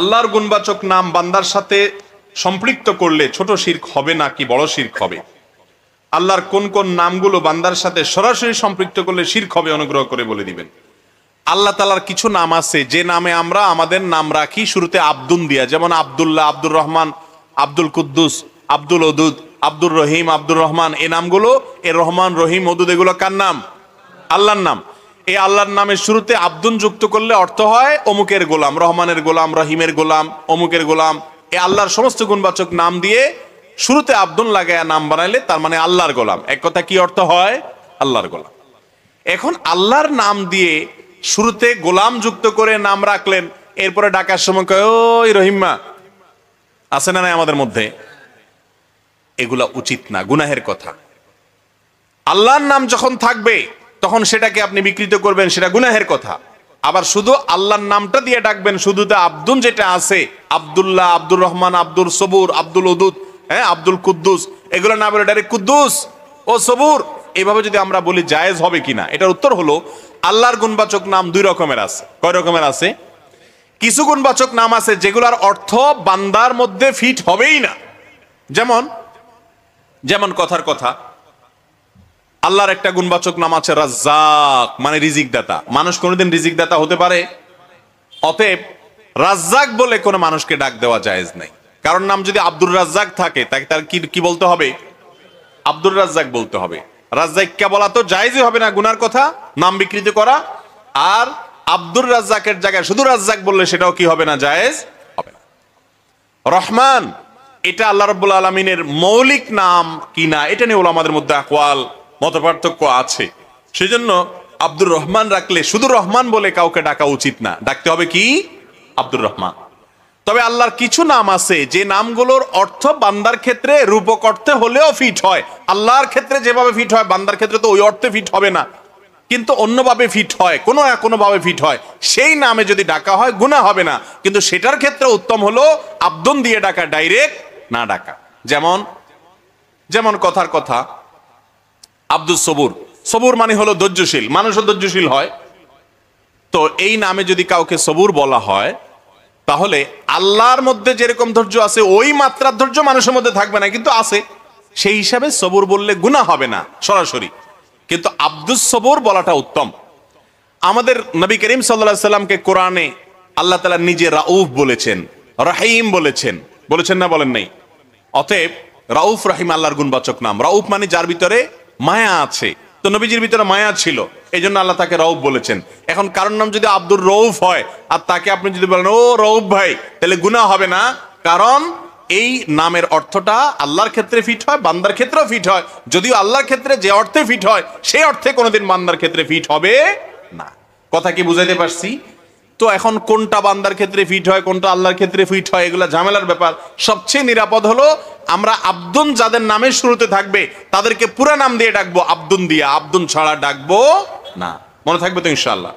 আল্লাহর গুণবাচক নাম বান্দার সাথে সম্পৃক্ত করলে ছোট শিরক হবে নাকি বড় শিরক হবে? আল্লাহর কোন কোন নামগুলো বান্দার সাথে সরাসরি সম্পৃক্ত করলে শিরক হবে, অনুগ্রহ করে বলে দিবেন। আল্লাহ তাআলার কিছু নাম আছে যে নামে আমরা আমাদের নাম রাখি শুরুতে আব্দুন দিয়া, যেমন আব্দুল্লাহ, আব্দুর রহমান, আব্দুল কুদ্দুস, আব্দুল ওদুদ, আব্দুর রহিম, আব্দুর রহমান। এই নামগুলো, এ রহমান, রহিম, ওদুদ, এগুলো কার নাম? আল্লাহর নাম। এই আল্লাহর নামের শুরুতে আব্দুন যুক্ত করলে অর্থ হয় অমুকের গোলাম, রহমানের গোলাম, রহিমের গোলাম, অমুকের গোলাম। এই আল্লাহর সমস্ত গুণবাচক নাম দিয়ে শুরুতে আব্দুন লাগায়া নাম বানাইলে তার মানে আল্লাহর গোলাম। এক কথা কি অর্থ হয়? আল্লাহর গোলাম। এখন আল্লাহর নাম দিয়ে শুরুতে গোলাম যুক্ত করে নাম রাখলেন, এরপরে ডাকার সময় কয় ওই রহিমা, আছে না নাই আমাদের মধ্যে? এগুলা উচিত না, গুনাহের কথা। আল্লাহর নাম যখন থাকবে তখন সেটাকে আপনি বিকৃত করবেন, সেটা গুনাহের কথা। আবার শুধু আল্লাহর নামটা দিয়ে ডাকবেন, শুধু আব্দুন যেটা আছে, আব্দুল্লাহ, আব্দুর রহমান, আব্দুল সবুর, আব্দুল ওদুদ, হ্যাঁ, আব্দুল কুদ্দুস, এগুলো না বলে ডাইরেক্ট কুদ্দুস ও সবুর, এইভাবে যদি আমরা বলি জায়েজ হবে কিনা? এটার উত্তর হলো আল্লাহর গুণবাচক নাম দুই রকমের আছে। কয় রকমের আছে? কিছু গুণবাচক নাম আছে যেগুলোর অর্থ বান্দার মধ্যে ফিট হবেই না। যেমন যেমন কথার কথা, আল্লাহর একটা গুণবাচক নাম আছে রাজ্জাক, মানে রিজিক দাতা। মানুষ কোনোদিন রিজিক দাতা হতে পারে? অতএব রাজ্জাক বলে কোনো মানুষকে ডাক দেওয়া জায়েজ নাই। কারণ নাম যদি আব্দুর রাজ্জাক থাকে, তাকে তার কি বলতে হবে? আব্দুর রাজ্জাক বলতে হবে। রাজ্জাককে বলা তো জায়েজই হবে না, গুনার কথা, নাম বিকৃত করা। আর আব্দুর রাজ্জাকের জায়গায় শুধু রাজ্জাক বললে সেটাও কি হবে না? জায়েজ হবে না। রহমান, এটা আল্লাহ রাব্বুল আলামিনের মৌলিক নাম কিনা এটা নিয়ে উলামাদের মধ্যে আকওয়াল, মতপার্থক্য আছে। সেজন্য আব্দুর রহমান রাখলে শুধু রহমান বলে কাউকে ডাকা উচিত না, ডাকতে হবে কি? আব্দুর রহমান। তবে আল্লাহর কিছু নাম আছে যে নামগুলোর অর্থ বান্দার ক্ষেত্রে রূপক অর্থে হলেও ফিট হয়। আল্লাহর ক্ষেত্রে যেভাবে ফিট হয় বান্দার ক্ষেত্রে তো ওই অর্থে ফিট হবে না, কিন্তু অন্যভাবে ফিট হয়, কোনোভাবে ফিট হয়। সেই নামে যদি ডাকা হয় গুনাহ হবে না, কিন্তু সেটার ক্ষেত্রে উত্তম হলো আব্দুন দিয়ে ডাকা, ডাইরেক্ট না ডাকা। যেমন কথার কথা আব্দুল সবুর, সবুর মানে হলো ধৈর্যশীল, মানুষও ধৈর্যশীল হয়। তো এই নামে যদি কাউকে সবুর বলা হয়, তাহলে আল্লাহর মধ্যে যেরকম ধৈর্য আছে ওই মাত্রার ধৈর্য মানুষের মধ্যে থাকবে না, কিন্তু আছে। সেই হিসাবে সবুর বললে গুনাহ হবে না সরাসরি, কিন্তু আব্দুস সবুর বলাটা উত্তম। আমাদের নবী করিম সাল্লাল্লাহু আলাইহি সাল্লামকে কোরআনে আল্লাহ তাআলা নিজে রাউফ বলেছেন, রহিম বলেছেন, বলেছেন না বলেন নাই? অতএব রাউফ রহিম আল্লাহর গুণবাচক নাম। রাউফ মানে যার ভিতরে মায়া আছে, তো নবীজির ভিতরে মায়া ছিল, এই জন্য আল্লাহ তাকে রাউফ বলেছেন। এখন কারোর নাম যদি আব্দুর রউফ হয় আর তাকে আপনি যদি বলেন ও রউফ ভাই, তাহলে গুনাহ হবে না, কারণ এই নামের অর্থটা আল্লাহর ক্ষেত্রে ফিট হয়, বান্দার ক্ষেত্রেও ফিট হয়। যদিও আল্লাহর ক্ষেত্রে যে অর্থে ফিট হয় সেই অর্থে কোনোদিন বান্দার ক্ষেত্রে ফিট হবে না। কথা কি বুঝাইতে পারছি? তো এখন কোনটা বান্দার ক্ষেত্রে ফিট হয়, কোনটা আল্লাহর ক্ষেত্রে ফিট হয়, এগুলা ঝামেলার ব্যাপার। সবচেয়ে নিরাপদ হলো আমরা আব্দুন যাদের নামের শুরুতে থাকবে তাদেরকে পুরা নাম দিয়ে ডাকবো, আব্দুন দিয়া, আব্দুন ছাড়া ডাকবো না। মনে থাকবে তো ইনশাআল্লাহ?